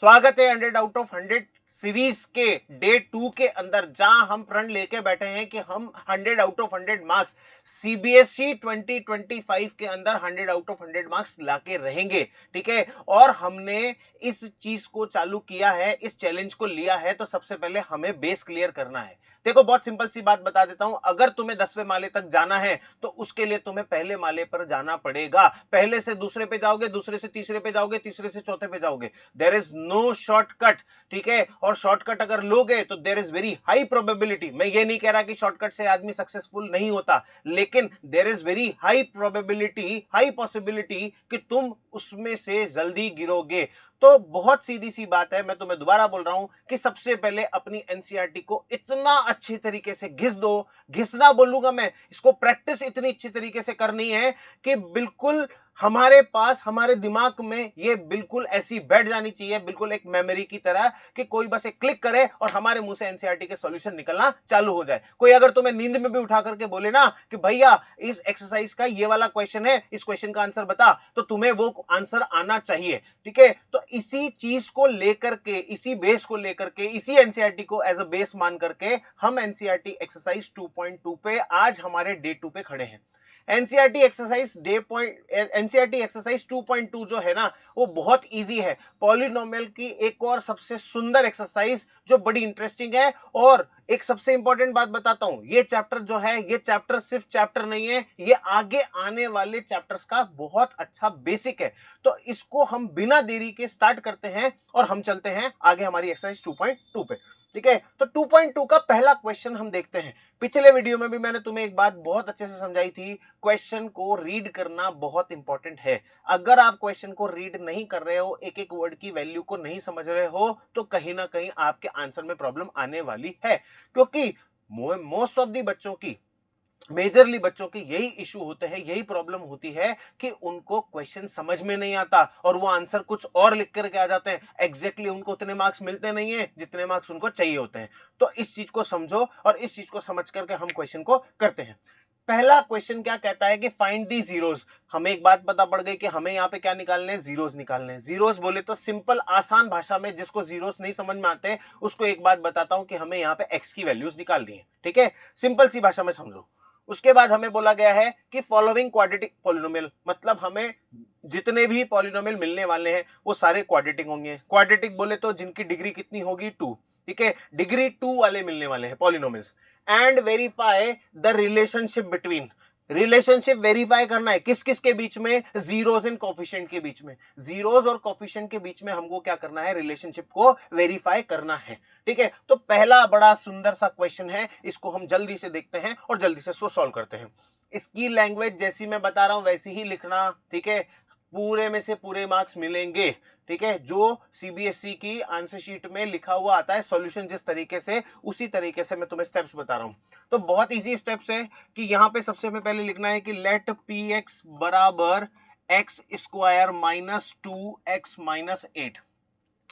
स्वागत है 100 out of 100 series के डे 2 के अंदर, जहां हम प्रण लेके बैठे हैं कि हम 100 आउट ऑफ 100 मार्क्स सीबीएसई 2025 के अंदर 100 आउट ऑफ 100 मार्क्स लाके रहेंगे। ठीक है, और हमने इस चीज को चालू किया है, इस चैलेंज को लिया है, तो सबसे पहले हमें बेस क्लियर करना है। देखो, बहुत सिंपल सी बात बता देता हूं, अगर तुम्हें 10वें माले तक जाना है तो उसके लिए तुम्हें पहले माले पर जाना पड़ेगा। पहले से दूसरे पे जाओगे, दूसरे से तीसरे पे जाओगे, तीसरे से चौथे पे जाओगे। There is no shortcut. ठीक है, और शॉर्टकट अगर लोगे तो there is very high probability, मैं ये नहीं कह रहा कि शॉर्टकट से आदमी सक्सेसफुल नहीं होता, लेकिन there is very high probability, high possibility कि तुम उसमें से जल्दी गिरोगे। तो बहुत सीधी सी बात है, मैं तुम्हें दोबारा बोल रहा हूं कि सबसे पहले अपनी एनसीईआरटी को इतना अच्छी तरीके से घिस दो, घिसना बोलूंगा मैं, इसको प्रैक्टिस इतनी अच्छी तरीके से करनी है कि बिल्कुल हमारे पास, हमारे दिमाग में ये बिल्कुल ऐसी बैठ जानी चाहिए, बिल्कुल एक मेमोरी की तरह, कि कोई बस एक क्लिक करे और हमारे मुंह से एनसीईआरटी के सॉल्यूशन निकलना चालू हो जाए। कोई अगर तुम्हें नींद में भी उठा करके बोले ना कि भैया इस एक्सरसाइज का ये वाला क्वेश्चन है, इस क्वेश्चन का आंसर बता, तो तुम्हें वो आंसर आना चाहिए। ठीक है, तो इसी चीज को लेकर के, इसी बेस को लेकर के, इसी एनसीईआरटी को एज अ बेस मान करके हम एनसीईआरटी एक्सरसाइज 2.2 पे आज हमारे डे 2 पे खड़े हैं। एनसीईआरटी एक्सरसाइज एनसीईआरटी एक्सरसाइज 2.2 जो है ना, वो बहुत इजी है। पॉलिनोमियल की एक और सबसे सुंदर एक्सरसाइज जो बड़ी इंटरेस्टिंग है। और एक सबसे इंपॉर्टेंट बात बताता हूं, ये चैप्टर जो है, ये चैप्टर सिर्फ चैप्टर नहीं है, ये आगे आने वाले चैप्टर्स का बहुत अच्छा बेसिक है। तो इसको हम बिना देरी के स्टार्ट करते हैं और हम चलते हैं आगे हमारी एक्सरसाइज 2.2 पे। ठीक है, तो 2.2 का पहला क्वेश्चन हम देखते हैं। पिछले वीडियो में भी मैंने तुम्हें एक बात बहुत अच्छे से समझाई थी, क्वेश्चन को रीड करना बहुत इंपॉर्टेंट है। अगर आप क्वेश्चन को रीड नहीं कर रहे हो, एक एक वर्ड की वैल्यू को नहीं समझ रहे हो, तो कहीं ना कहीं आपके आंसर में प्रॉब्लम आने वाली है। क्योंकि मोस्ट ऑफ दी बच्चों की, मेजरली बच्चों के यही इशू होते हैं, यही प्रॉब्लम होती है कि उनको क्वेश्चन समझ में नहीं आता और वो आंसर कुछ और लिख करके आ जाते हैं। एग्जैक्टली उनको उतने मार्क्स मिलते नहीं है जितने मार्क्स उनको चाहिए होते हैं। तो इस चीज को समझो और इस चीज को समझ करके हम क्वेश्चन को करते हैं। पहला क्वेश्चन क्या कहता है कि फाइंड दी जीरोस। हमें एक बात पता पड़ गई कि हमें यहाँ पे क्या निकालने हैं, जीरोस निकालने हैं। जीरोस बोले तो सिंपल आसान भाषा में, जिसको जीरोस नहीं समझ में आते उसको एक बात बताता हूं कि हमें यहाँ पे एक्स की वैल्यूज निकालनी है। ठीक है, सिंपल सी भाषा में समझो। उसके बाद हमें बोला गया है कि फॉलोइंग क्वाड्रेटिक पॉलिनोमियल, मतलब हमें जितने भी पॉलिनोमियल मिलने वाले हैं वो सारे क्वाड्रेटिक होंगे। क्वाड्रेटिक बोले तो जिनकी डिग्री कितनी होगी, 2। ठीक है, डिग्री 2 वाले मिलने वाले हैं polynomials. And verify the relationship between, relationship verify करना है किस किस के बीच में, जीरोस एंड कोफिशिएंट के बीच में। जीरोस और कोफिशिएंट के बीच में हमको क्या करना है, रिलेशनशिप को वेरीफाई करना है। ठीक है, तो पहला बड़ा सुंदर सा क्वेश्चन है, इसको हम जल्दी से देखते हैं और जल्दी से इसको सॉल्व करते हैं। इसकी लैंग्वेज जैसी मैं बता रहा हूं वैसी ही लिखना। ठीक है, पूरे में से पूरे मार्क्स मिलेंगे। ठीक है, जो सीबीएसई की आंसर शीट में लिखा हुआ आता है सॉल्यूशन जिस तरीके से, उसी तरीके से मैं तुम्हें स्टेप्स बता रहा हूं। तो बहुत इजी स्टेप्स है कि यहां पे सबसे हमें पहले लिखना है कि लेट पी एक्स बराबर x square minus 2x minus 8।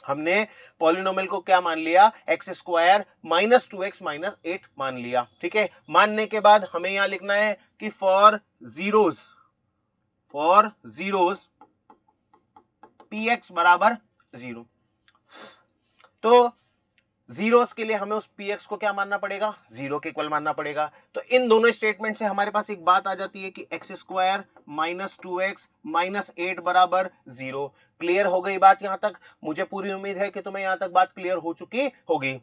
हमने पॉलिनोमियल को क्या मान लिया, x square minus 2x minus 8 मान लिया। ठीक है, मानने के बाद हमें यहां लिखना है कि फॉर जीरोस px बराबर 0। तो जीरोस के लिए हमें उस px को क्या मानना पड़ेगा, 0 के इक्वल मानना पड़ेगा। तो इन दोनों स्टेटमेंट से हमारे पास एक बात आ जाती है कि x square minus 2x minus 8 बराबर 0। क्लियर हो गई बात यहां तक? मुझे पूरी उम्मीद है कि तुम्हें यहां तक बात क्लियर हो चुकी होगी।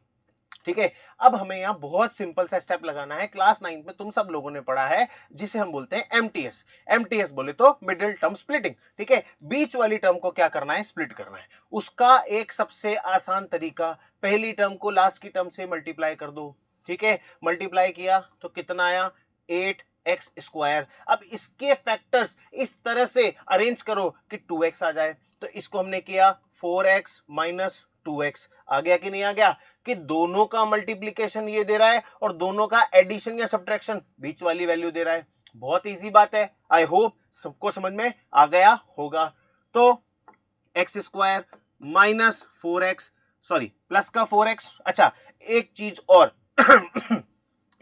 ठीक है, अब हमें यहां बहुत सिंपल सा स्टेप लगाना है। क्लास 9 में तुम सब लोगों ने पढ़ा है जिसे हम बोलते हैं एमटीएस। एमटीएस बोले तो मिडिल टर्म स्प्लिटिंग। ठीक है, बीच वाली टर्म को क्या करना है, स्प्लिट करना है। उसका एक सबसे आसान तरीका, पहली टर्म को लास्ट की टर्म से मल्टीप्लाई कर दो। ठीक है, मल्टीप्लाई किया तो कितना आया, 8x स्क्वायर। अब इसके फैक्टर्स इस तरह से अरेंज करो कि 2x आ जाए। तो इसको हमने किया 4x माइनस 2x। आ गया कि नहीं आ गया, कि दोनों का मल्टीप्लीकेशन ये दे रहा है और दोनों का एडिशन या सब्ट्रैक्शन बीच वाली वैल्यू दे रहा है। बहुत इजी बात है, आई होप सबको समझ में आ गया होगा। तो x square minus 4x, sorry plus का 4x। अच्छा, एक चीज और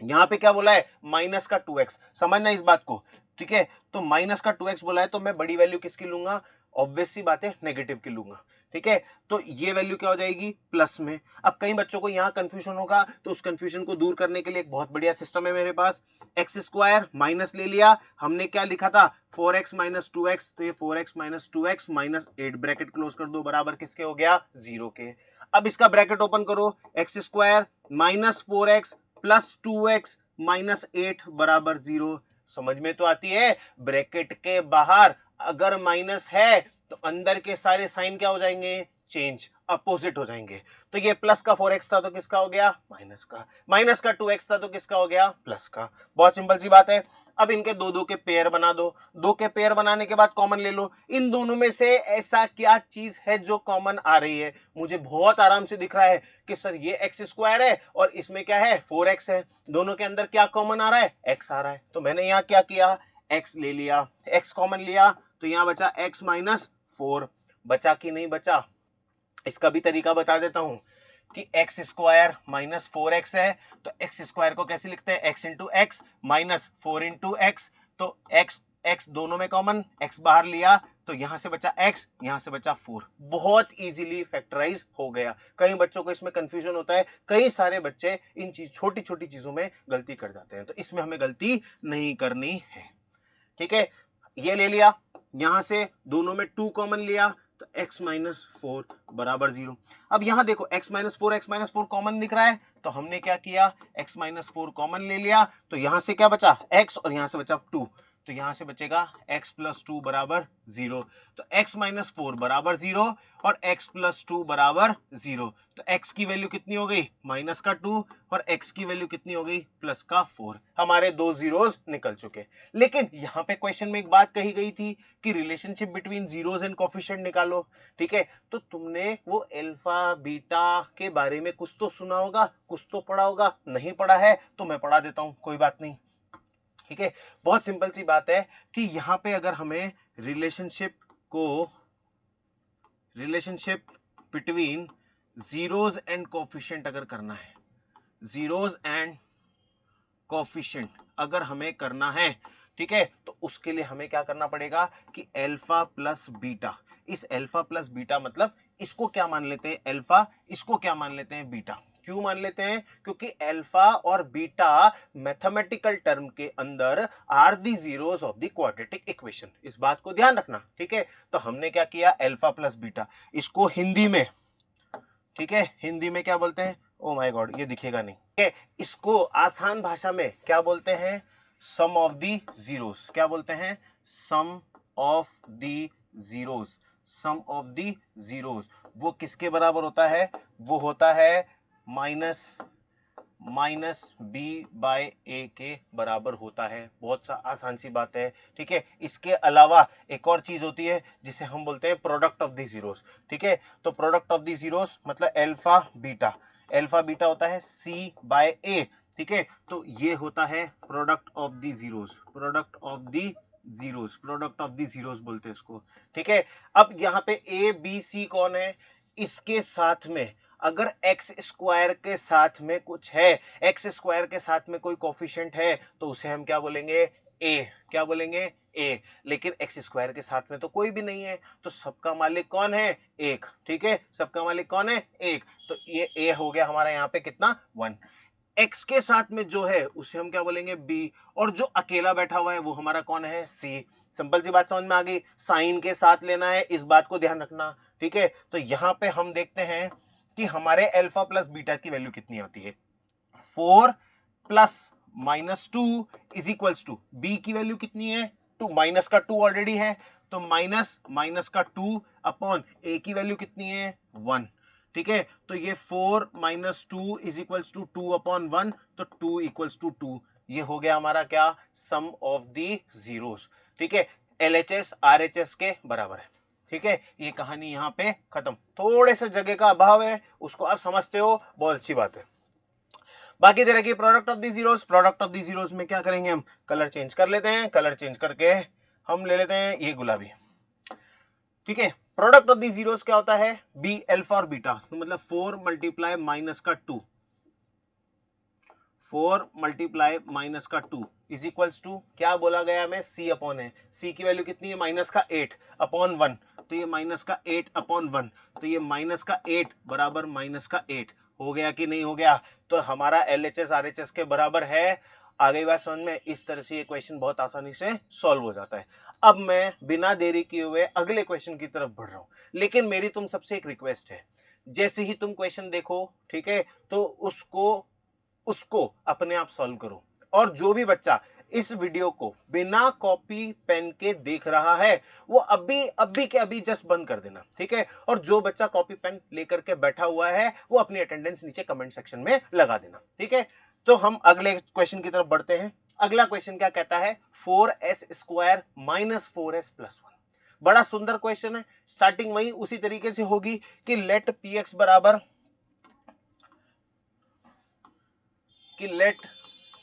यहां पे क्या बोला है, माइनस का 2x, समझना इस बात को। ठीक है, तो माइनस का 2x बोला है तो मैं बड़ी वैल्यू किसकी लूंगा, ऑब्वियस सी बात है नेगेटिव की लूंगा, ठीक है। तो ये वैल्यू क्या हो जाएगी, प्लस में। अब कई बच्चों को यहां कंफ्यूजन होगा, तो उस कंफ्यूजन को दूर करने के लिए एक बहुत बढ़िया सिस्टम है मेरे पास। एक्स स्क्वायर माइनस ले लिया, हमने क्या लिखा था 4x माइनस 2x, तो ये 4x minus 2x minus 8 bracket close कर दो, बराबर किसके हो गया, 0 के। अब इसका ब्रैकेट ओपन करो, x square minus 4x plus 2x minus 8 बराबर 0। समझ में तो आती है, ब्रैकेट के बाहर अगर माइनस है तो अंदर के सारे साइन क्या हो जाएंगे, चेंज, अपोजिट हो जाएंगे। तो ये प्लस का 4x था तो किसका हो गया, माइनस का। माइनस का 2x था तो किसका हो गया, प्लस का। बहुत सिंपल सी बात है। अब इनके दो दो के पेयर बना दो, दो के पेयर बनाने के बाद कॉमन ले लो। इन दोनों में से ऐसा क्या चीज है जो कॉमन आ रही है, मुझे बहुत आराम से दिख रहा है कि सर ये एक्स स्क्वायर है और इसमें क्या है 4x है, दोनों के अंदर क्या कॉमन आ रहा है, x आ रहा है। तो मैंने यहाँ क्या किया, x ले लिया, x कॉमन लिया, तो यहाँ बचा x माइनस 4। बचा कि नहीं बचा, इसका भी तरीका बता देता हूं कि एक्स स्क्वायर माइनस 4x है, तो एक्स स्क्वायर को कैसे लिखते हैं, x into x minus 4 into x. तो x x दोनों में कॉमन, x बाहर लिया तो यहां से बचा x, यहां से बचा 4। बहुत इजीली फैक्टराइज हो गया। कई बच्चों को इसमें कंफ्यूजन होता है, कई सारे बच्चे इन चीज छोटी छोटी चीजों में गलती कर जाते हैं, तो इसमें हमें गलती नहीं करनी है, ठीक है। ये ले लिया, यहां से दोनों में 2 कॉमन लिया, तो x माइनस 4 बराबर 0। अब यहां देखो x माइनस 4 कॉमन दिख रहा है, तो हमने क्या किया, x माइनस 4 कॉमन ले लिया, तो यहां से क्या बचा x और यहां से बचा 2, तो यहां से बचेगा x प्लस 2 बराबर 0। तो x माइनस 4 बराबर 0 और x प्लस 2 बराबर 0। तो x की वैल्यू कितनी हो गई, माइनस का 2, और x की वैल्यू कितनी हो गई, प्लस का 4। हमारे दो जीरोस निकल चुके। लेकिन यहां पे क्वेश्चन में एक बात कही गई थी कि relationship between zeros and coefficient निकालो, ठीक है। तो तुमने वो अल्फा बीटा के बारे में कुछ तो सुना होगा, कुछ तो पढ़ा होगा, नहीं पढ़ा है तो मैं पढ़ा देता हूं, कोई बात नहीं, ठीक है। बहुत सिंपल सी बात है कि यहां पे अगर हमें relationship between zeros and coefficient अगर करना है, जीरोस एंड कोफिशिएंट अगर हमें करना है, ठीक है, तो उसके लिए हमें क्या करना पड़ेगा कि अल्फा प्लस बीटा, इस अल्फा प्लस बीटा मतलब इसको क्या मान लेते हैं अल्फा, इसको क्या मान लेते हैं बीटा। क्यों मान लेते हैं, क्योंकि अल्फा और बीटा मैथमेटिकल टर्म के अंदर are the zeros of the quadratic equation, इस बात को ध्यान रखना, ठीक है। तो हमने क्या किया, अल्फा प्लस बीटा, इसको हिंदी में, ठीक है, हिंदी में क्या बोलते हैं, ओ माय गॉड ये दिखेगा नहीं, ठीक है, इसको आसान भाषा में क्या बोलते हैं, सम ऑफ दी जीरोस। क्या बोलते हैं, sum of the zeros. Sum of the zeros वो किसके बराबर होता है, वो होता है माइनस बी बाय ए के बराबर होता है। बहुत सा आसान सी बात है, ठीक है। इसके अलावा एक और चीज होती है जिसे हम बोलते हैं प्रोडक्ट ऑफ दी जीरोस, ठीक है। तो प्रोडक्ट ऑफ दी जीरोस मतलब अल्फा बीटा, अल्फा बीटा होता है सी बाय ए, ठीक है। तो ये होता है product of the zeros, product of the zeros, product of the zeros बोलते हैं इसको, ठीक है। अब यहाँ पे ए बी सी कौन है, इसके साथ में अगर एक्स स्क्वायर के साथ में कुछ है, एक्स स्क्वायर के साथ में कोई कोफिशिएंट है, तो उसे हम क्या बोलेंगे, ए। क्या बोलेंगे, ए। लेकिन एक्स स्क्वायर के साथ में तो कोई भी नहीं है, तो सबका मालिक कौन है, एक, ठीक है। सबका मालिक कौन है, एक। तो ये ए हो गया हमारा यहाँ पे कितना, 1। एक्स के साथ में जो है उसे हम क्या बोलेंगे, बी। और जो अकेला बैठा हुआ है वो हमारा कौन है, सी। सिंपल सी बात समझ में आ गई। साइन के साथ लेना है, इस बात को ध्यान रखना, ठीक है। तो यहां पे हम देखते हैं कि हमारे अल्फा प्लस बीटा की वैल्यू कितनी आती है, 4 plus minus 2 is equals to, B की वैल्यू कितनी है, 2, माइनस का 2 ऑलरेडी है, तो माइनस का 2 अपॉन ए की वैल्यू कितनी है, 1, ठीक है। तो ये 4 minus 2 is equals to 2 upon 1, तो 2 इक्वल्स टू 2। ये हो गया हमारा क्या, सम ऑफ दी जीरोस, ठीक है। एलएचएस आरएचएस के बराबर है, ठीक है। ये कहानी यहां पे खत्म। थोड़े से जगह का अभाव है, उसको आप समझते हो, बहुत अच्छी बात है। बाकी दे रखिए product of the zeros, product of the zeros में क्या करेंगे हम, कलर चेंज कर लेते हैं, कलर चेंज करके हम ले लेते हैं ये गुलाबी, ठीक है। प्रोडक्ट ऑफ दी जीरोस क्या होता है, बी अल्फा और बीटा, तो मतलब 4 मल्टीप्लाई माइनस का 2, 4 मल्टीप्लाई माइनस का 2 इज इक्वल्स टू क्या बोला गया हमें, सी अपॉन है। सी की वैल्यू कितनी है, माइनस का 8 अपॉन 1, तो ये माइनस का 8/1, तो ये माइनस का 8 बराबर माइनस का 8 हो गया कि नहीं हो गया? तो हमारा LHS RHS के बराबर है। आ गई बात समझ में? इस तरह से ये क्वेश्चन बहुत आसानी से सॉल्व हो जाता है। अब मैं बिना देरी किए हुए अगले क्वेश्चन की तरफ बढ़ रहा हूं, लेकिन मेरी तुम सबसे एक रिक्वेस्ट है, जैसे ही तुम क्वेश्चन देखो, ठीक है, तो उसको उसको अपने आप सॉल्व करो। और जो भी बच्चा इस वीडियो को बिना कॉपी पेन के देख रहा है, वो अभी के अभी जस्ट बंद कर देना, ठीक है? और जो बच्चा कॉपी पेन लेकर के बैठा हुआ है, वो अपनी अटेंडेंस नीचे कमेंट सेक्शन में लगा देना, ठीक है? तो हम अगले क्वेश्चन की तरफ बढ़ते हैं। अगला क्वेश्चन क्या कहता है? 4s² minus 4s+1। बड़ा सुंदर क्वेश्चन है। स्टार्टिंग वही उसी तरीके से होगी कि लेट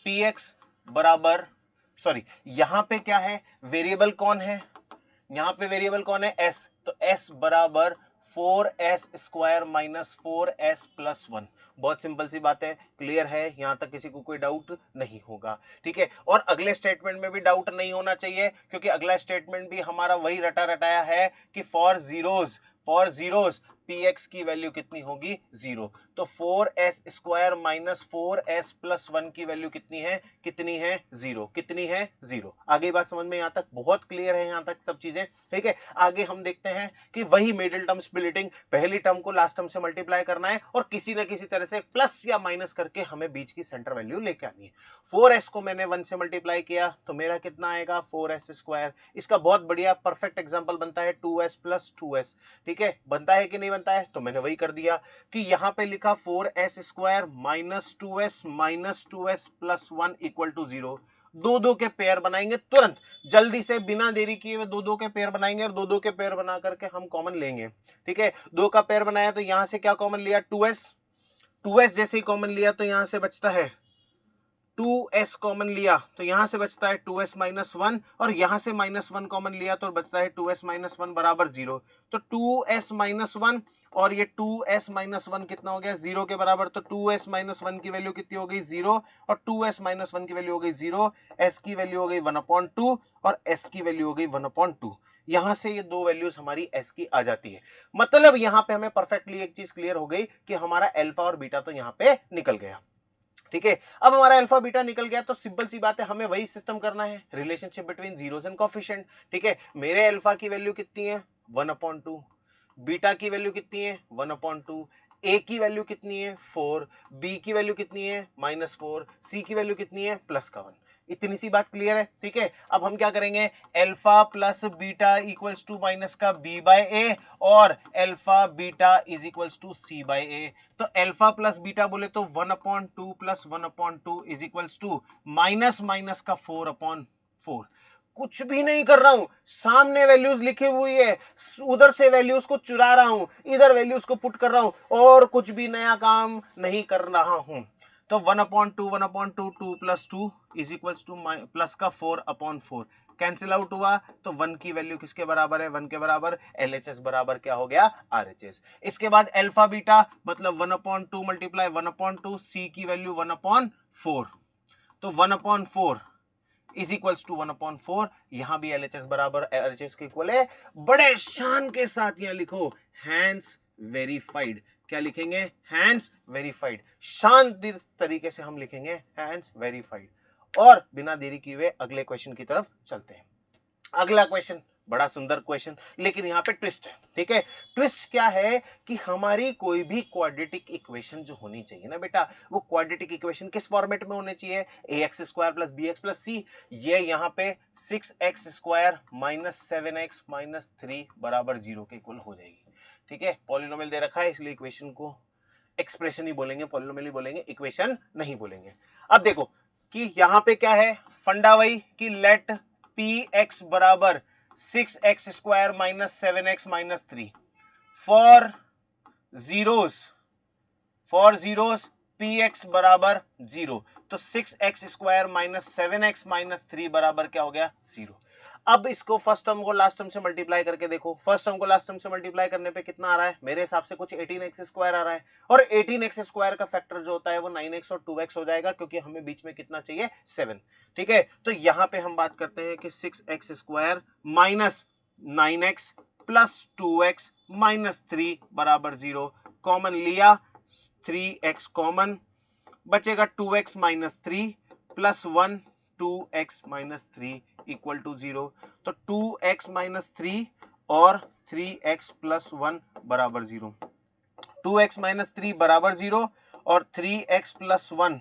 px बराबर सॉरी, यहां पे क्या है? वेरिएबल कौन है? यहां पे वेरिएबल कौन है? s। तो s बराबर 4s² माइनस 4s+1। बहुत सिंपल सी बात है, क्लियर है? यहां तक किसी को कोई डाउट नहीं होगा, ठीक है? और अगले स्टेटमेंट में भी डाउट नहीं होना चाहिए, क्योंकि अगला स्टेटमेंट भी हमारा वही रटा रटाया है कि फॉर जीरोस px की वैल्यू कितनी होगी? 0। तो 4s² माइनस 4s+1 की वैल्यू कितनी है? 0। कितनी है? 0। आगे बात समझ में? यहां तक बहुत क्लियर है, यहां तक सब चीजें, ठीक है? आगे हम देखते हैं कि वही मिडिल टर्म स्प्लिटिंग, पहली टर्म को लास्ट टर्म से मल्टीप्लाई करना है और किसी ना किसी तरह से प्लस या माइनस करके हमें बीच की सेंटर वैल्यू लेके आनी है। 4s को मैंने 1 से मल्टीप्लाई किया तो मेरा कितना आएगा? 4s²। इसका बहुत बढ़िया परफेक्ट एग्जांपल बनता है 2s + 2s, ठीक है? बनता है कि नहीं बनता है? तो मैंने वही कर दिया कि यहां पे लिखा 4s² minus 2s+1 equal to 0। दो के पेयर बनाएंगे तुरंत, जल्दी से, बिना देरी किए हुए दो के पेयर बनाएंगे और दो के पेयर बना करके हम कॉमन लेंगे, ठीक है? दो का पेयर बनाया तो यहां से क्या कॉमन लिया? 2s जैसे ही कॉमन लिया तो यहां से बचता है 2s कॉमन लिया तो यहां से बचता है 2s-1 और यहां से -1 कॉमन लिया तो बचता है 2s-1 बराबर 0। तो 2s-1 और ये 2s-1 कितना हो गया? 0 के बराबर। तो 2s-1 की वैल्यू कितनी हो गई? 0। और 2s-1 की वैल्यू हो गई 0। s की वैल्यू हो गई 1/2 और s की वैल्यू हो गई 1/2। यहां से ये दो वैल्यूज हमारी s की आ जाती है। मतलब यहां पे हमें परफेक्टली एक चीज क्लियर हो गई कि हमारा अल्फा और बीटा तो यहां पे निकल गया, ठीक है? अब हमारा अल्फा बीटा निकल गया तो सिंपल सी बात है, हमें वही सिस्टम करना है, relationship between zeros and coefficient, ठीक है? मेरे अल्फा की वैल्यू कितनी है? 1/2। बीटा की वैल्यू कितनी है? 1/2। ए की वैल्यू कितनी है? 4। बी की वैल्यू कितनी है? -4। सी की वैल्यू कितनी है? +1। इतनी सी बात क्लियर है, ठीक है? अब हम क्या करेंगे? Alpha plus beta equals to minus का b/a और alpha beta is equals to c/a। तो अल्फा प्लस बीटा बोले तो 1/2 + 1/2 is equals to minus minus का 4/4। कुछ भी नहीं कर रहा हूं, सामने वैल्यूज लिखी हुई है, उधर से वैल्यूज को चुरा रहा हूं, इधर वैल्यूज को पुट कर रहा हूं और कुछ भी नया काम नहीं कर रहा हूं। तो 1/2 1/2 2 + 2 इज इक्वल्स टू प्लस का 4/4 कैंसिल आउट हुआ तो 1 की वैल्यू किसके बराबर है? 1 के बराबर। LHS बराबर क्या हो गया? RHS। इसके बाद अल्फा बीटा मतलब 1/2 मल्टीप्लाई 1/2, C की वैल्यू 1/4, तो 1/4 इज इक्वल्स टू 1/4। यहां भी LHS बराबर RHS के इक्वल है। बड़े शान के साथ यहां लिखो हैंस वेरीफाइड। क्या लिखेंगे? Hence verified. शांति तरीके से हम लिखेंगे हैंस वेरीफाइड। और बिना देरी किए हुए अगले क्वेश्चन की तरफ चलते हैं। अगला क्वेश्चन बड़ा सुंदर क्वेश्चन, लेकिन यहां पे ट्विस्ट है, ठीक है? ट्विस्ट क्या है कि हमारी कोई भी क्वाड्रेटिक इक्वेशन जो होनी चाहिए ना बेटा, वो क्वाड्रेटिक इक्वेशन किस फॉर्मेट में होनी चाहिए? ax² + bx + c। ये यहां पे 6x² - 7x - 3 बराबर 0 के इक्वल हो जाएगी, ठीक है? पॉलिनोमियल दे रखा है इसलिए इक्वेशन को एक्सप्रेशन ही बोलेंगे, पॉलिनोमियल ही बोलेंगे, इक्वेशन नहीं बोलेंगे। अब देखो कि यहां पे क्या है? फंडा वही कि लेट px बराबर 6x² - 7x - 3 for zeros px बराबर 0। तो 6x² - 7x - 3 बराबर क्या हो गया? 0। अब इसको फर्स्ट टर्म को लास्ट टर्म से मल्टीप्लाई करके देखो। फर्स्ट टर्म को लास्ट टर्म से मल्टीप्लाई करने पे कितना आ रहा है? मेरे हिसाब से कुछ 18x² आ रहा है और 18x² का फैक्टर जो होता है वो 9x और 2x हो जाएगा, क्योंकि हमें बीच में कितना चाहिए? 7, ठीक है? तो यहां पे हम बात करते हैं कि 6x² - 9x plus 2x minus 3 बराबर 0। कॉमन लिया, 3x कॉमन, बचेगा 2x minus 3 plus 1, 2x minus 3 equal to 0। तो 2x माइनस 3 और 3x प्लस 1 बराबर 0। 2x माइनस 3 बराबर 0 और 3x प्लस 1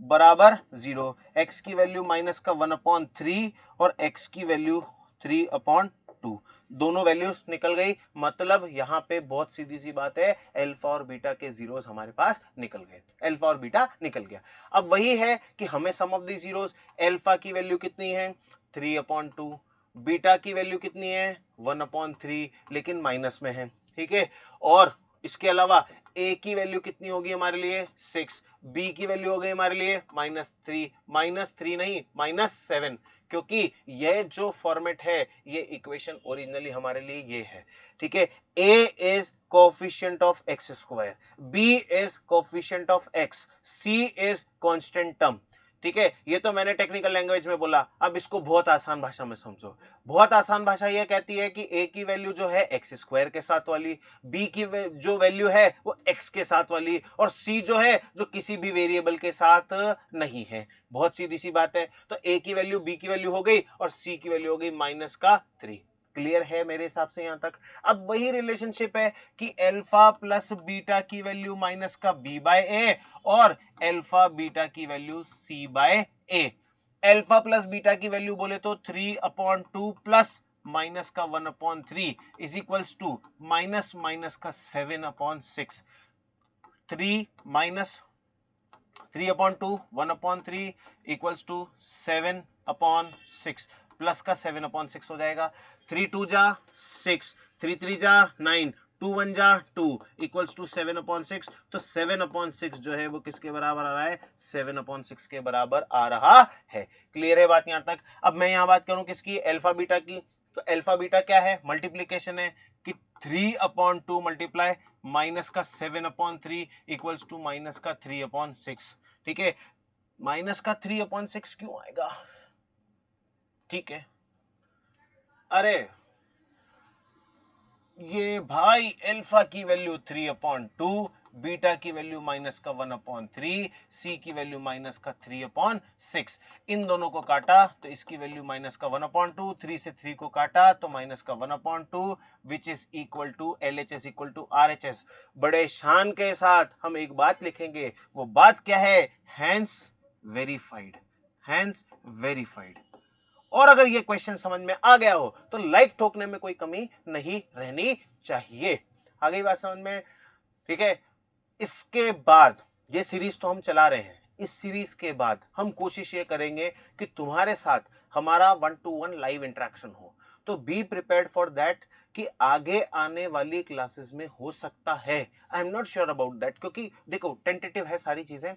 बराबर 0। x की वैल्यू माइनस का 1/3 और x की वैल्यू 3/2। दोनों वैल्यूज निकल गई। मतलब यहां पे बहुत सीधी सी बात है, अल्फा और बीटा के जीरोस हमारे पास निकल गए, अल्फा और बीटा निकल गया। अब वही है कि हमें सम ऑफ द जीरोस, अल्फा की वैल्यू कितनी है 3/2, बीटा की वैल्यू कितनी है 1/3, लेकिन माइनस में है, ठीक है। और इसके अलावा a की वैल्यू कितनी होगी हमारे लिए 6, b की वैल्यू हो गई हमारे लिए -3, -3 नहीं -7, क्योंकि यह जो फॉर्मेट है ये इक्वेशन ओरिजिनली हमारे लिए ये है, ठीक है। a is coefficient of x square, b is coefficient of x, c is constant term, ठीक है। ये तो मैंने टेक्निकल लैंग्वेज में बोला, अब इसको बहुत आसान भाषा में समझो। बहुत आसान भाषा ये कहती है कि a की वैल्यू जो है एक्स स्क्वायर के साथ वाली, b की जो वैल्यू है वो x के साथ वाली, और c जो है जो किसी भी वेरिएबल के साथ नहीं है। बहुत सीधी सी बात है। तो a की वैल्यू b की वैल्यू हो गई और c की वैल्यू हो गई -3। क्लियर है मेरे हिसाब से यहां तक। अब वही रिलेशनशिप है कि अल्फा प्लस बीटा की वैल्यू माइनस का b बाय ए और अल्फा बीटा की value c by A. Alpha plus beta की वैल्यू बोले तो 3/2 प्लस माइनस का 1/3 is equals to minus minus का 7/6। 3 माइनस 3/2 1/3 इक्वल्स टू 7/6 प्लस का 7/6 हो जाएगा। 3 2 जा 6, 3 3 जा 9, 2 1 जा 2 इक्वल्स टू 7/6। तो 7/6 जो है वो किसके बराबर आ रहा है 7/6 के बराबर आ रहा है। क्लियर है बात यहां तक। अब मैं यहां बात करूं किसकी, अल्फा बीटा की। तो अल्फा बीटा क्या है, मल्टीप्लीकेशन है कि 3/2 मल्टीप्लाई माइनस का 7/3 इक्वल्स टू माइनस का 3/6, ठीक है। माइनस का 3/6 क्यों आएगा, ठीक है। अरे ये भाई अल्फा की वैल्यू 3/2, बीटा की वैल्यू माइनस का 1/3, सी की वैल्यू माइनस का 3/6। इन दोनों को काटा तो इसकी वैल्यू माइनस का 1/2, 3 से 3 को काटा तो माइनस का 1/2, which is equal to LHS equal to RHS। बड़े शान के साथ हम एक बात लिखेंगे, वो बात क्या है, हैंस वेरीफाइड, हैंस वेरीफाइड। और अगर ये क्वेश्चन समझ में आ गया हो तो लाइक ठोकने में कोई कमी नहीं रहनी चाहिए। आ गई बात समझ में, ठीक है। इसके बाद ये सीरीज तो हम चला रहे हैं, इस सीरीज के बाद हम कोशिश ये करेंगे कि तुम्हारे साथ हमारा 1-to-1 लाइव इंटरेक्शन हो। तो बी प्रिपेयर्ड फॉर दैट कि आगे आने वाली क्लासेस में हो सकता है, I am not sure about that, क्योंकि देखो टेंटेटिव है सारी चीजें,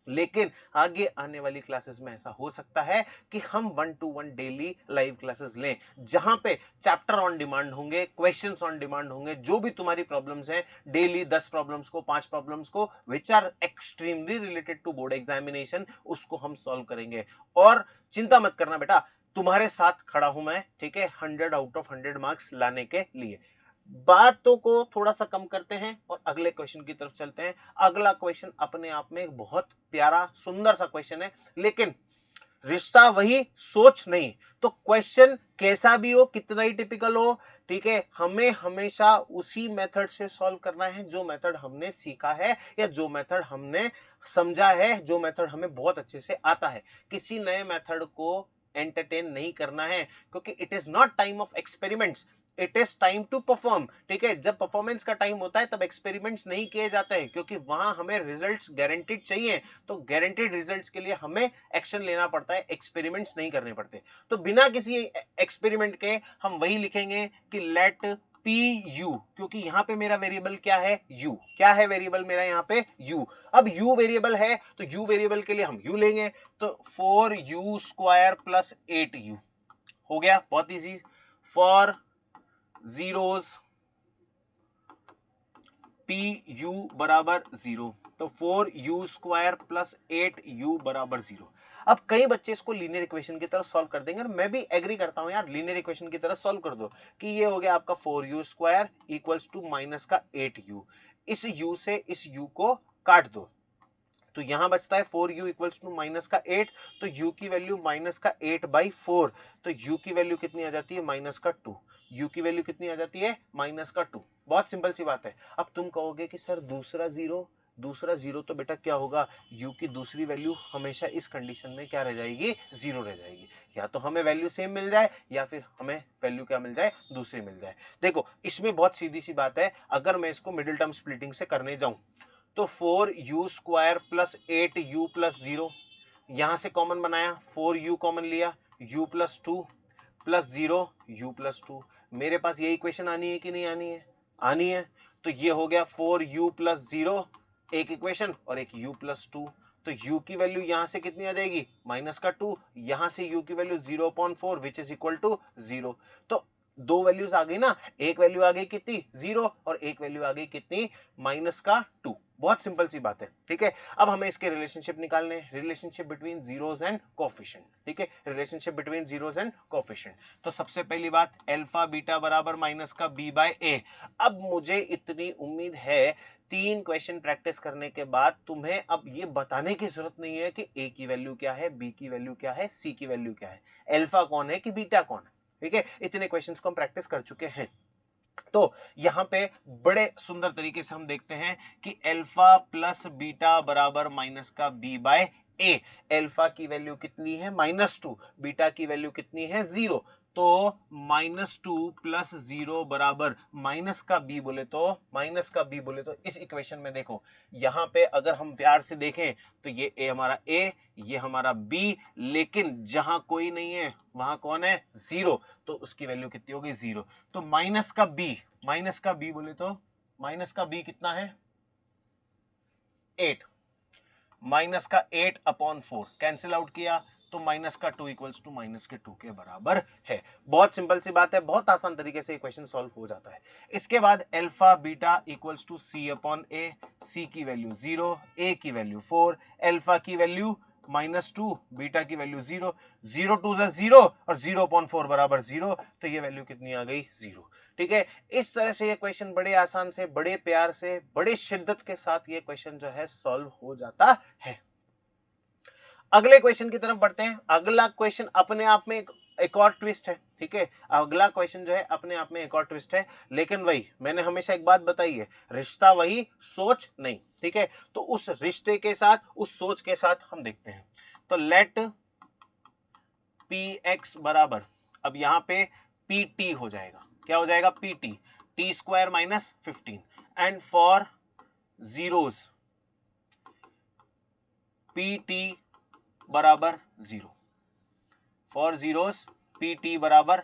लेकिन आगे आने वाली क्लासेस में ऐसा हो सकता है कि हम 1-to-1 डेली लाइव क्लासेस लें, जहां पे चैप्टर ऑन डिमांड होंगे, क्वेश्चंस ऑन डिमांड होंगे, जो भी तुम्हारी प्रॉब्लम्स हैं डेली 10 प्रॉब्लम्स को, 5 प्रॉब्लम्स को which are extremely related to board examination, उसको हम सॉल्व करेंगे। और चिंता मत करना बेटा, तुम्हारे साथ खड़ा हूं मैं, ठीक है, 100 आउट ऑफ 100 मार्क्स लाने के लिए। बातों को थोड़ा सा कम करते हैं और अगले क्वेश्चन की तरफ चलते हैं। अगला क्वेश्चन अपने आप में एक बहुत प्यारा सुंदर सा क्वेश्चन है, लेकिन रिश्ता वही, सोच नहीं। तो क्वेश्चन कैसा भी हो, कितना ही टिपिकल हो, ठीक है, हमें हमेशा उसी मेथड से सॉल्व करना है जो मेथड हमने सीखा है या जो मेथड हमने समझा है, जो मेथड हमें बहुत अच्छे से आता है। किसी नए मेथड को एंटरटेन नहीं करना है, क्योंकि it is not time of experiments, it is time to perform, ठीक है। जब परफॉर्मेंस का टाइम होता है तब एक्सपेरिमेंट्स नहीं किए जाते हैं, क्योंकि वहां हमें रिजल्ट्स गारंटीड चाहिए। तो गारंटीड रिजल्ट्स के लिए हमें एक्शन लेना पड़ता है, एक्सपेरिमेंट्स नहीं करने पड़ते। तो बिना किसी एक्सपेरिमेंट के हम वही लिखेंगे कि लेट पी यू, क्योंकि यहां पे मेरा वेरिएबल क्या है u, क्या है वेरिएबल मेरा यहाँ पे u। अब u वेरिएबल है तो u वेरिएबल के लिए हम u लेंगे, तो 4u² प्लस 8u हो गया, बहुत easy. For zeros P U बराबर 0, तो 4u स्क्वायर प्लस 8u बराबर 0। अब कई बच्चे इसको लीनियर इक्वेशन की तरह सॉल्व कर देंगे और मैं भी एग्री करता हूं यार, लीनियर इक्वेशन की तरह सॉल्व कर दो कि ये हो गया आपका 4u square equals to minus का 8u, इस u से इस u को काट दो तो यहां बचता है 4u इक्वल्स टू माइनस का 8, तो u की वैल्यू माइनस का 8/4, तो u की वैल्यू कितनी आ जाती है माइनस का 2, u की वैल्यू कितनी आ जाती है माइनस का 2। बहुत सिंपल सी बात है। अब तुम कहोगे कि सर दूसरा जीरो तो बेटा क्या होगा, u की दूसरी वैल्यू हमेशा इस कंडीशन में क्या रह जाएगी, 0 रह जाएगी। या तो हमें वैल्यू सेम मिल जाए या फिर हमें वैल्यू क्या मिल जाए, दूसरी मिल जाए। देखो इसमें बहुत सीधी सी बात है, अगर मैं इसको मिडिल टर्म स्प्लिटिंग से करने जाऊं तो 4u square plus 8u plus 0, यहां से कॉमन बनाया 4u कॉमन लिया, u plus 2 plus 0 u plus 2। मेरे पास ये इक्वेशन आनी है कि नहीं आनी है, आनी है। तो ये हो गया 4u प्लस 0 एक इक्वेशन और एक u प्लस 2, तो u की वैल्यू यहां से कितनी आ जाएगी माइनस का 2, यहां से u की value 0.4 which is equal to 0। तो दो वैल्यूज आ गई ना, एक वैल्यू आ गई कितनी 0 और एक वैल्यू आ गई कितनी माइनस का 2। बहुत सिंपल सी बात है, ठीक है। अब हमें इसके रिलेशनशिप निकालने, relationship between zeros and coefficient, ठीक है, relationship between zeros and coefficient. तो सबसे पहली बात अल्फा बीटा बराबर माइनस का b बाय a। अब मुझे इतनी उम्मीद है 3 क्वेश्चन प्रैक्टिस करने के बाद तुम्हें अब ये बताने की जरूरत नहीं है कि a की वैल्यू क्या है, b की वैल्यू क्या है, c की वैल्यू क्या है, अल्फा कौन है कि बीटा कौन है, ठीक है। इतने क्वेश्चंस को हम प्रैक्टिस कर चुके हैं। तो यहां पे बड़े सुंदर तरीके से हम देखते हैं कि अल्फा प्लस बीटा बराबर माइनस का b बाय a। अल्फा की वैल्यू कितनी है -2, बीटा की वैल्यू कितनी है 0, तो -2 प्लस 0 बराबर माइनस का b बोले तो इस इक्वेशन में देखो यहां पे अगर हम प्यार से देखें तो ये a हमारा a, ये हमारा b, लेकिन जहां कोई नहीं है वहां कौन है 0, तो उसकी वैल्यू कितनी होगी 0। तो माइनस का b बोले तो माइनस का b कितना है 8, माइनस का 8/4 कैंसिल आउट किया तो माइनस का 2 इक्वल्स टू माइनस के 2 के बराबर है। बहुत सिंपल सी बात है, बहुत आसान तरीके से क्वेश्चन सॉल्व हो जाता है। इसके बाद alpha beta equals to c/a, c की वैल्यू 0, a की वैल्यू 4, अल्फा की वैल्यू -2, बीटा की वैल्यू 0, 0 2 0 और 0.4 बराबर 0, तो ये वैल्यू कितनी आ गई 0, ठीक है। इस तरह से ये क्वेश्चन बड़े आसान से, बड़े प्यार से, बड़े शिद्दत के साथ ये क्वेश्चन जो है सॉल्व हो जाता है। अगले क्वेश्चन की तरफ बढ़ते हैं। अगला क्वेश्चन अपने आप में एक और ट्विस्ट है, ठीक है। अगला क्वेश्चन जो है अपने आप में एक और ट्विस्ट है, लेकिन वही मैंने हमेशा एक बात बताई है, रिश्ता वही सोच नहीं, ठीक है। तो उस रिश्ते के साथ, उस सोच के साथ हम देखते हैं। तो लेट px बराबर, अब यहां पे pt हो जाएगा, क्या हो जाएगा pt, t square minus 15 and for zeros pt बराबर 0, फॉर जीरोस pt बराबर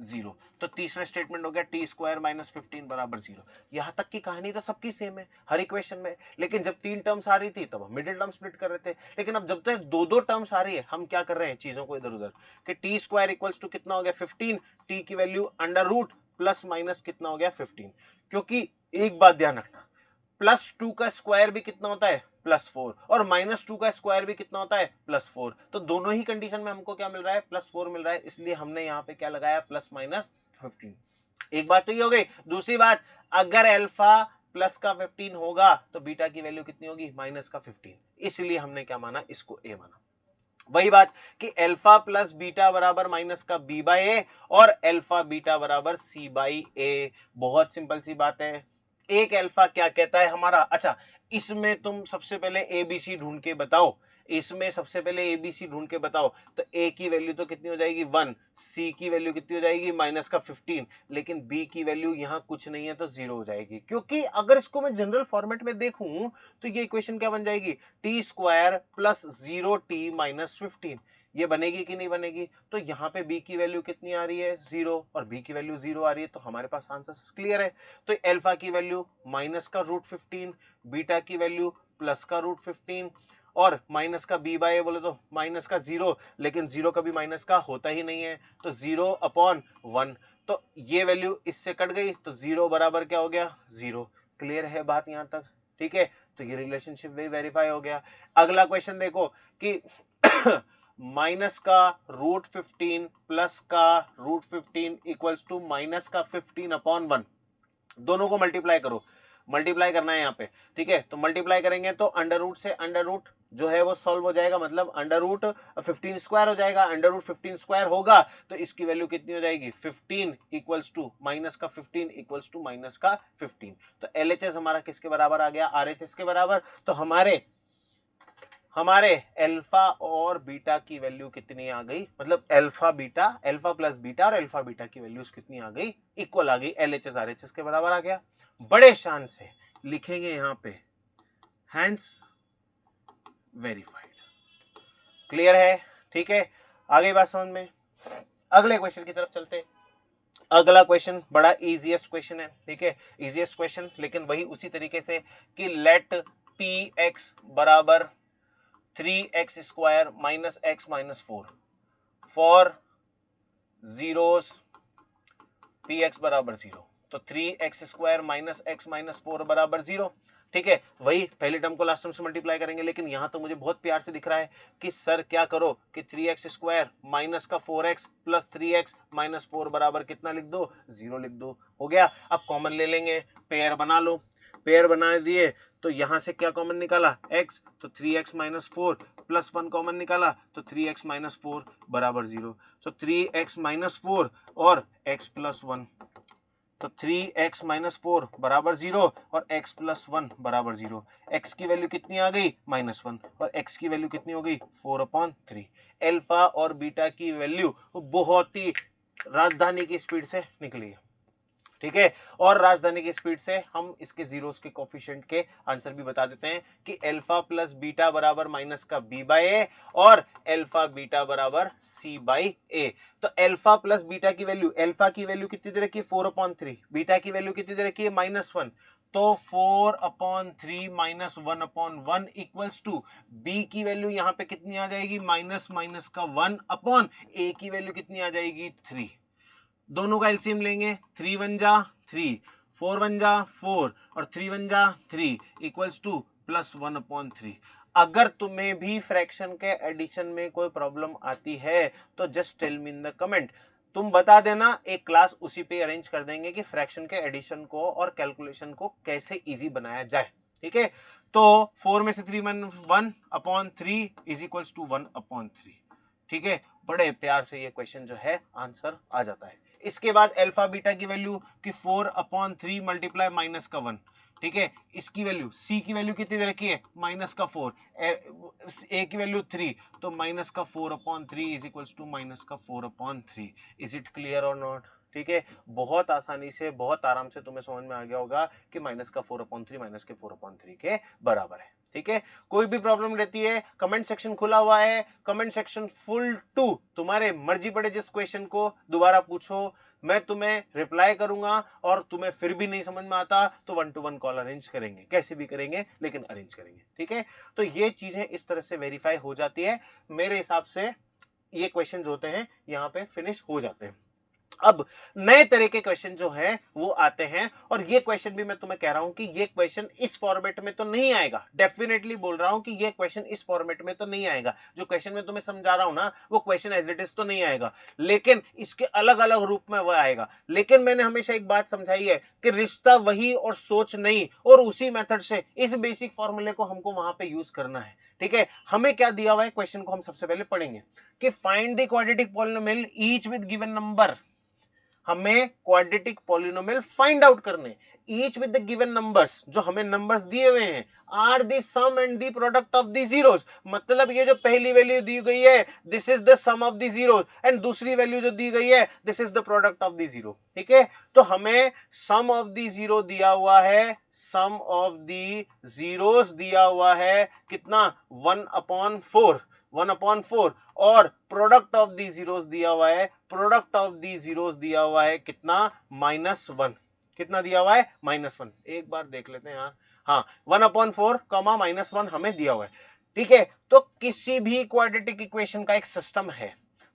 0। तो तीसरा स्टेटमेंट हो गया टी स्क्वायर माइनस 15 बराबर 0। यहां तक की कहानी तो सबकी सेम है हर इक्वेशन में, लेकिन जब 3 टर्म्स आ रही थी तब हम मिडिल टर्म स्प्लिट कर रहे थे, लेकिन अब जब तक दो टर्म्स आ रही है हम क्या कर रहे हैं चीजों को इधर उधर, कि टी स्क्वायर इक्वल्स टू कितना हो गया 15, टी की value under root plus minus कितना हो गया 15। क्योंकि एक बात ध्यान रखना, +2 का स्क्वायर भी कितना होता है +4 और -2 का स्क्वायर भी कितना होता है +4, तो दोनों ही कंडीशन में हमको क्या मिल रहा है +4 मिल रहा है, इसलिए हमने यहाँ पे क्या लगाया +-15। एक बात तो ये हो गई। दूसरी बात, अगर अल्फा प्लस का 15 होगा तो बीटा की वैल्यू कितनी होगी माइनस का 15, इसलिए हमने क्या माना इसको a माना। वही बात कि अल्फा प्लस बीटा बराबर माइनस का b बाय ए और अल्फा बीटा बराबर c बाई ए। बहुत सिंपल सी बात है। एक अल्फा क्या कहता है हमारा, अच्छा इसमें तुम सबसे पहले एबीसी ढूंढ के बताओ, इसमें सबसे पहले एबीसी ढूंढ के बताओ, तो ए की वैल्यू तो कितनी हो जाएगी 1, सी की वैल्यू कितनी हो जाएगी माइनस का 15, लेकिन बी की वैल्यू यहां कुछ नहीं है तो 0 हो जाएगी। क्योंकि अगर इसको मैं जनरल फॉर्मेट में देखूं तो ये इक्वेशन क्या बन जाएगी, T square plus 0t minus 15, ये बनेगी कि नहीं बनेगी। तो यहाँ पे b की वैल्यू कितनी आ रही है 0 और b की वैल्यू 0 आ रही है, तो हमारे पास आंसर क्लियर है। तो अल्फा की वैल्यू माइनस का √15, बीटा की वैल्यू प्लस का √15 और माइनस का b बाय बोले तो माइनस का 0, लेकिन 0 कभी माइनस का होता ही नहीं है, तो 0/1, तो ये वैल्यू इससे कट गई तो 0 बराबर क्या हो गया 0। क्लियर है बात यहां तक? ठीक है, तो ये रिलेशनशिप भी वेरीफाई हो गया। अगला क्वेश्चन देखो कि माइनस का रूट 15 प्लस का रूट 15 इक्वल्स टू माइनस का 15 अपॉन 1, दोनों को मल्टीप्लाई करो, मल्टीप्लाई करना है यहाँ पे। ठीक है, तो मल्टीप्लाई करेंगे तो अंडर रूट से अंडर रूट जो है वो सॉल्व हो जाएगा, मतलब अंडर रूट 15 स्क्वायर हो जाएगा। अंडर रूट 15 स्क्वायर होगा तो इसकी वैल्यू कितनी हो जाएगी, 15 इक्वल्स टू माइनस का 15 इक्वल्स टू माइनस का 15। तो एलएचएस हमारा किसके बराबर आ गया, आरएचएस के बराबर। तो हमारे अल्फा और बीटा की वैल्यू कितनी आ गई, मतलब alpha beta, alpha plus beta और अल्फा बीटा की वैल्यूज कितनी आ गई, इक्वल आ गई, एलएचएस आरएचएस के बराबर आ गया। बड़े शान से लिखेंगे यहां पे हैंस वेरीफाइड। क्लियर है? ठीक है, आगे बात समझ में। अगले क्वेश्चन की तरफ चलते। अगला क्वेश्चन बड़ा इजीएस्ट क्वेश्चन है। ठीक है, इजीएस्ट क्वेश्चन, लेकिन वही उसी तरीके से कि लेट पी एक्स बराबर 3x square minus x minus 4 for zeros P x बराबर 0। तो 3x square minus x minus 4 बराबर 0। ठीक है, वही पहले टर्म को लास्ट टर्म से मल्टीप्लाई करेंगे, लेकिन यहां तो मुझे बहुत प्यार से दिख रहा है कि सर क्या करो कि 3x स्क्वायर माइनस का 4x प्लस 3x माइनस 4 बराबर कितना लिख दो, 0 लिख दो। हो गया, अब कॉमन ले लेंगे, पेयर बना लो। पेयर बना दिए तो यहां से क्या कॉमन निकाला, x, तो 3x माइनस 4 प्लस 1 कॉमन निकाला तो 3x माइनस 4 बराबर 0। तो 3x माइनस 4 और x प्लस 1, तो 3x माइनस 4 बराबर 0 और x प्लस 1 बराबर 0। x की वैल्यू कितनी आ गई, -1, और x की वैल्यू कितनी हो गई, 4/3। अल्फा और बीटा की वैल्यू बहुत ही राजधानी की स्पीड से निकली है। ठीक है, और राजधानी की स्पीड से हम इसके जीरोस के कोफिशिएंट के आंसर भी बता देते हैं कि अल्फा प्लस बीटा बराबर माइनस का b बाय ए और अल्फा बीटा बराबर c बाय ए। तो अल्फा प्लस बीटा की वैल्यू, अल्फा की वैल्यू कितनी दे रखी है, 4/3, बीटा की वैल्यू कितनी दे रखी है, -1, तो 4/3 माइनस 1/1 इक्वल्स टू b की वैल्यू यहां पे कितनी आ जाएगी, माइनस माइनस का 1 अपॉन a की वैल्यू कितनी आ जाएगी, 3। दोनों का एलसीएम लेंगे, 3 1 जा 3, 4 1 जा 4 और 3 1 जा 3 इक्वल्स टू +1/3। अगर तुम्हें भी फ्रैक्शन के एडिशन में कोई प्रॉब्लम आती है तो just tell me in the comment, तुम बता देना, एक क्लास उसी पे अरेंज कर देंगे कि फ्रैक्शन के एडिशन को और कैलकुलेशन को कैसे इजी बनाया जाए। ठीक है, तो 4 में से 3 1/3 इज इक्वल्स टू 1/3। ठीक है, बड़े प्यार से ये क्वेश्चन जो है आंसर आ जाता है। इसके बाद अल्फा बीटा की वैल्यू कि 4/3 मल्टीप्लाई माइनस का 1। ठीक है, इसकी वैल्यू, सी की वैल्यू कितनी दे रखी है, माइनस का 4, ए की वैल्यू 3, तो माइनस का 4/3 इज इक्वल्स टू माइनस का 4/3। इज इट क्लियर और नॉट? ठीक है, बहुत आसानी से, बहुत आराम से तुम्हें समझ में आ गया होगा कि माइनस का 4/3 माइनस के 4/3 के बराबर है। ठीक है, कोई भी प्रॉब्लम रहती है, कमेंट सेक्शन खुला हुआ है, कमेंट सेक्शन फुल टू, तुम्हारे मर्जी पड़े जिस क्वेश्चन को दोबारा पूछो, मैं तुम्हें रिप्लाई करूंगा, और तुम्हें फिर भी नहीं समझ में आता तो 1-to-1 कॉल अरेंज करेंगे, कैसे भी करेंगे लेकिन अरेंज करेंगे। ठीक है, तो ये चीजें इस तरह से वेरीफाई हो जाती है। मेरे हिसाब से ये क्वेश्चन होते हैं यहाँ पे फिनिश हो जाते हैं। अब नए तरह के क्वेश्चन जो है वो आते हैं, और ये क्वेश्चन भी मैं तुम्हें कह रहा हूं कि ये क्वेश्चन इस फॉर्मेट में तो नहीं आएगा, डेफिनेटली बोल रहा हूं कि ये क्वेश्चन इस फॉर्मेट में तो नहीं आएगा। जो क्वेश्चन मैं तुम्हें समझा रहा हूं ना, वो क्वेश्चन एज इट इज तो नहीं आएगा, लेकिन इसके अलग अलग रूप में वो आएगा। लेकिन मैंने हमेशा एक बात समझाई है कि रिश्ता वही और सोच नहीं, और उसी मेथड से इस बेसिक फॉर्मूले को हमको वहां पे यूज करना है। ठीक है, हमें क्या दिया हुआ है क्वेश्चन को हम सबसे पहले पढ़ेंगे कि find the quadratic polynomial each with given number. हमें क्वाड्रेटिक पॉलिनोमियल फाइंड आउट करने, each with the given numbers, जो हमें नंबर्स दिए हुए हैं, are the sum and the product of the zeros. मतलब ये जो पहली वैल्यू दी गई है, this is the sum of the zeros, and दूसरी वैल्यू जो दी गई है, this is the product of the zero. ठीक है, तो हमें सम ऑफ द जीरो दिया हुआ है, सम ऑफ द जीरोस दिया हुआ है कितना, 1/4, और प्रोडक्ट ऑफ दी जीरोस दिया हुआ है, प्रोडक्ट ऑफ दी जीरोस दिया हुआ है कितना, -1। कितना दिया हुआ है, -1। एक बार देख लेते हैं यार, हाँ, 1/4 -1 हमें दिया हुआ है। ठीक है, तो किसी भी क्वाड्रेटिक इक्वेशन का एक सिस्टम है,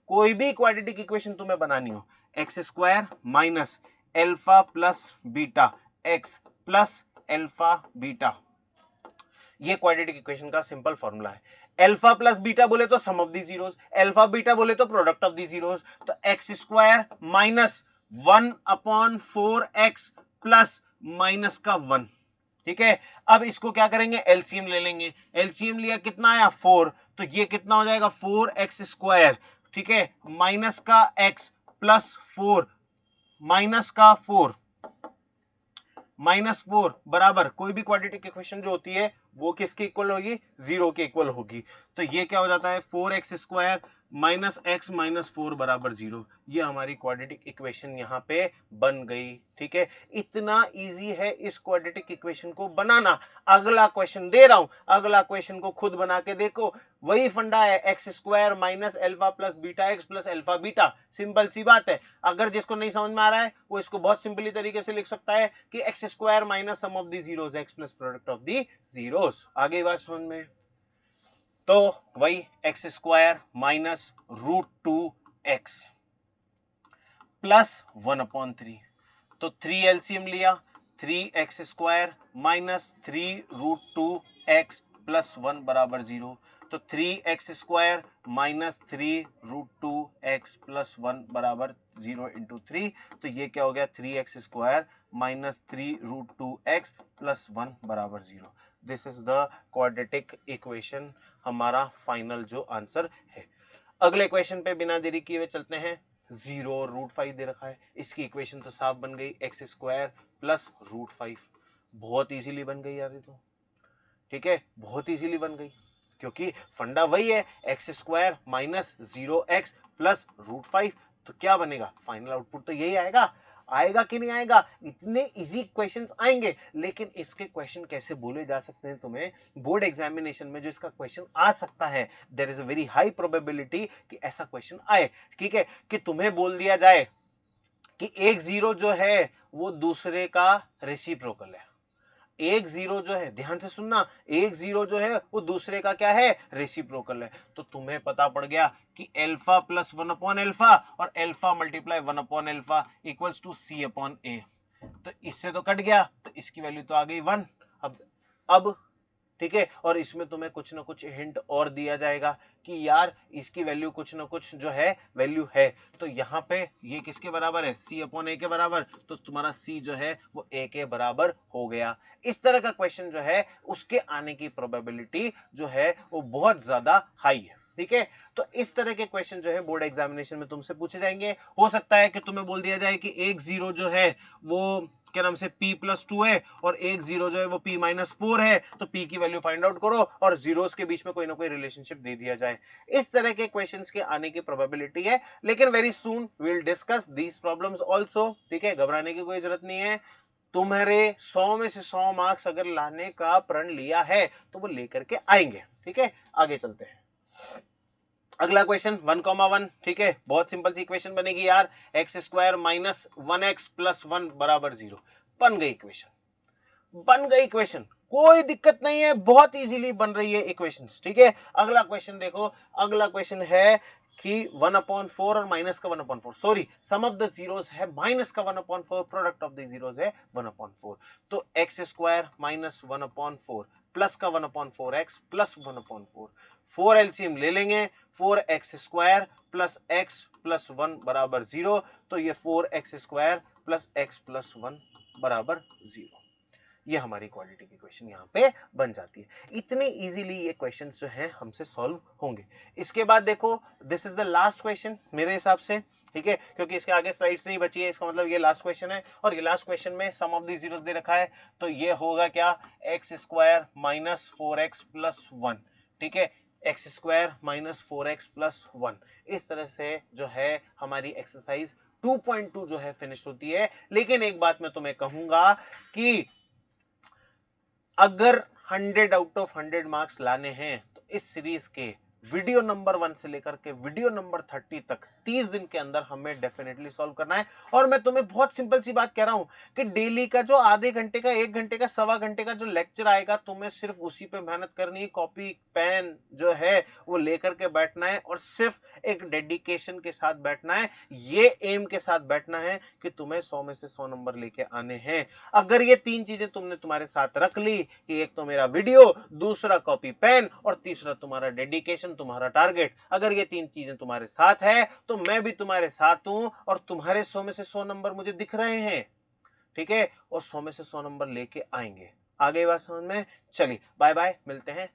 कोई भी क्वाड्रेटिक इक्वेशन तुम्हें बनानी हो, x² minus alpha plus beta x plus alpha beta, ये क्वाड्रेटिक इक्वेशन का सिंपल फॉर्मूला है। अल्फा प्लस बीटा बोले तो sum of the zeros, alpha beta बोले तो प्रोडक्ट ऑफ दी जीरोस। तो x square minus 1/4x plus minus का 1, ठीक है। अब इसको क्या करेंगे, एलसीएम ले लेंगे। एलसीएम लिया, कितना आया 4, तो ये कितना हो जाएगा 4x स्क्वायर, ठीक है, माइनस का x प्लस 4 माइनस का 4 माइनस 4 बराबर कोई भी क्वाड्रेटिक इक्वेशन जो होती है वो किसके इक्वल होगी, 0 के इक्वल होगी। तो ये क्या हो जाता है 4x square minus x minus 4 बराबर 0। ये हमारी क्वाड्रेटिक इक्वेशन यहाँ पे बन गई, ठीक है। इतना इजी है इस क्वाड्रेटिक इक्वेशन को बनाना। अगला क्वेश्चन दे रहा हूं, अगला क्वेश्चन को खुद बना के देखो। वही फंडा है, x square minus alpha plus beta x plus alpha beta. Simple सी बात है। अगर जिसको नहीं समझ में आ रहा है वो इसको बहुत सिंपली तरीके से लिख सकता है कि x square minus sum of the zeros x plus product of the zeros. आगे बात समझ में, तो वही x square minus √2x plus 1/3। तो 3 एलसीएम लिया, 3x square minus 3√2x plus 1 बराबर 0। तो 3x square minus 3√2x plus 1 बराबर 0 इंटू 3। तो ये क्या हो गया 3x square minus 3√2x plus 1 बराबर 0। This is the quadratic equation, हमारा फाइनल जो आंसर है। अगले क्वेश्चन पे बिना देरी किए हुए चलते हैं। 0 √5 दे रखा है, इसकी इक्वेशन तो साफ बन गई, एक्स स्क्वायर प्लस √5। बहुत इजीली बन गई यार ये तो, ठीक है, बहुत इजीली बन गई, क्योंकि फंडा वही है, x square minus 0x plus √5। तो क्या बनेगा, फाइनल आउटपुट तो यही आएगा। आएगा कि नहीं आएगा, इतने इजी क्वेश्चंस आएंगे। लेकिन इसके क्वेश्चन कैसे बोले जा सकते हैं तुम्हें बोर्ड एग्जामिनेशन में, जो इसका क्वेश्चन आ सकता है, there is a very high probability कि ऐसा क्वेश्चन आए, ठीक है, कि तुम्हें बोल दिया जाए कि एक जीरो जो है वो दूसरे का रेसिप्रोकल है। एक जीरो जो है, ध्यान से सुनना, एक जीरो जो है वो दूसरे का क्या है, रेसिप्रोकल है। तो तुम्हें पता पड़ गया कि अल्फा प्लस 1 अल्फा और alpha multiply 1 alpha equals to c upon a। तो इससे तो कट गया, तो इसकी वैल्यू तो आ गई 1। अब ठीक है, और इसमें तुम्हें कुछ ना कुछ हिंट और दिया जाएगा कि यार इसकी वैल्यू कुछ ना कुछ जो है वैल्यू है। तो यहाँ पे ये किसके बराबर है, c अपॉन a के बराबर। तो तुम्हारा c जो है वो a के बराबर हो गया। इस तरह का क्वेश्चन जो है उसके आने की प्रोबेबिलिटी जो है वो बहुत ज्यादा हाई है, ठीक है। तो इस तरह के क्वेश्चन जो है बोर्ड एग्जामिनेशन में तुमसे पूछे जाएंगे। हो सकता है कि तुम्हें बोल दिया जाए कि एक जीरो जो है वो क्या नाम से p+2 है और एक जीरो जो है वो p-4 है, तो p की वैल्यू फाइंड आउट करो और जीरोस के बीच में कोई ना कोई रिलेशनशिप दे दिया जाए। इस तरह के क्वेश्चंस के आने की प्रोबेबिलिटी है। लेकिन very soon we will discuss these problems also, ठीक है, घबराने की कोई जरूरत नहीं है। तुम्हारे 100 में से 100 मार्क्स अगर लाने का प्रण लिया है तो वो लेकर के आएंगे, ठीक है। आगे चलते हैं, अगला क्वेश्चन 1,1, ठीक है, बहुत सिंपल सी इक्वेशन बनेगी यार, x square minus 1x plus 1 बराबर 0। बन गई इक्वेशन, बन गई इक्वेशन, कोई दिक्कत नहीं है, बहुत इजीली बन रही है इक्वेशंस, ठीक है। अगला क्वेश्चन देखो, अगला क्वेश्चन है कि 1/4 और माइनस का 1/4, sorry sum of the zeros है माइनस का 1/4, प्रोडक्ट ऑफ द जीरोस है 1/4। तो एक्स स्क्वायर माइनस 1/4 प्लस का 1/4x प्लस 1/4, 4 एलसीएम ले लेंगे, 4x square plus x plus 1 बराबर 0। तो ये 4x square plus x plus 1 बराबर 0। ये हमारी क्वाड्रेटिक इक्वेशन यहाँ पे बन जाती है। इतने इजीली ये क्वेश्चंस जो हैं हमसे सॉल्व होंगे। इसके बाद देखो, this is the last question मेरे हिसाब से, ठीक है, क्योंकि इसके आगे स्लाइड्स नहीं बची है, इसका मतलब ये लास्ट क्वेश्चन है। और ये लास्ट क्वेश्चन में सम ऑफ द जीरोस दे रखा है, तो ये होगा क्या, x square minus 4x plus 1, ठीक है, x square minus 4x plus 1। इस तरह से जो है हमारी एक्सरसाइज 2.2 जो है फिनिश होती है। लेकिन एक बात मैं तुम्हें कहूंगा कि अगर 100 आउट ऑफ 100 मार्क्स लाने हैं तो इस सीरीज के वीडियो नंबर 1 से लेकर के वीडियो नंबर 30 तक 30 दिन के अंदर हमें डेफिनेटली सॉल्व करना है। और मैं तुम्हें बहुत सिंपल सी बात कह रहा हूं कि डेली का जो आधे घंटे का, 1 घंटे का, सवा घंटे का जो लेक्चर आएगा, तुम्हें सिर्फ उसी पे मेहनत करनी है। कॉपी पेन जो है वो लेकर के बैठना है और सिर्फ एक डेडिकेशन के साथ बैठना है। ये एम के साथ बैठना है कि तुम्हें 100 में से 100 नंबर लेके आने हैं। अगर ये 3 चीजें तुमने तुम्हारे साथ रख ली कि एक तो मेरा वीडियो, दूसरा कॉपी पेन और तीसरा तुम्हारा डेडिकेशन, तुम्हारा टारगेट, अगर ये 3 चीजें तुम्हारे साथ है तो मैं भी तुम्हारे साथ हूं और तुम्हारे 100 में से 100 नंबर मुझे दिख रहे हैं। ठीक है, और 100 में से 100 नंबर लेके आएंगे। आ गई बात समझ में? चलिए बाय बाय, मिलते हैं